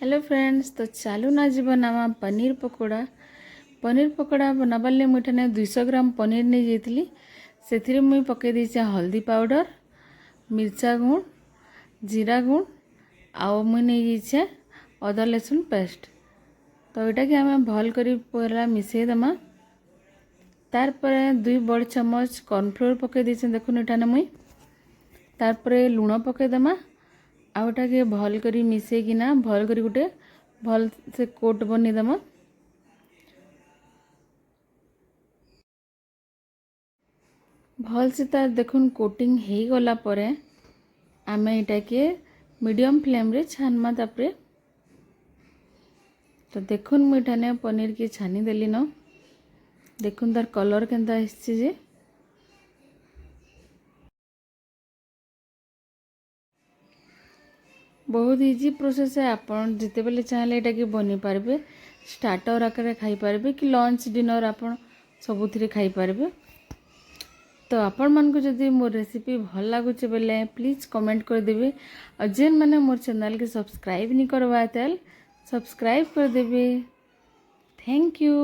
Hello friends, तो चालू ना जी बनावा पनीर पकोड़ा बनाबारे मुझे 200 ग्राम पनीर नहीं जाइली से मुई पकई देचे हल्दी पाउडर, मिर्चा गुण, जीरा गुण आउ मुई नहीं जाइए अदा लहसुन पेस्ट। तो यहाँ कि आम भल कर पहला मिसई दमा। तार पर 2 बड़ चमच कॉर्नफ्लोर पकई देचे देखुन एठाने मुई। तार पर लुण पकई दमा आउटा के भल करी मिसेकिना भल करी गोटे भल से कोट बनीदमा। भल से तार देखुन कोटिंग हो गला परे आमे एटा के मीडियम फ्लेम रे छानमा। तापरे तो देखुन मुठाने पनीर के छानी देली न। देखुन तार कलर केनता आसी जे बहुत इजी प्रोसेस है। आपन जिते बेले चाहले एटा के बनी पारबे, स्टार्टर आकार खाई पारबे कि लंच डिनर आपन सबुथिरे खाई पारबे। तो आपण मान को जदि मोर रेसिपी भल लागुचे बेले प्लीज कमेंट कर देबे और जेन माने मोर चैनल के सब्सक्राइब नहीं करवा तेल सब्सक्राइब कर देबे। Thank you.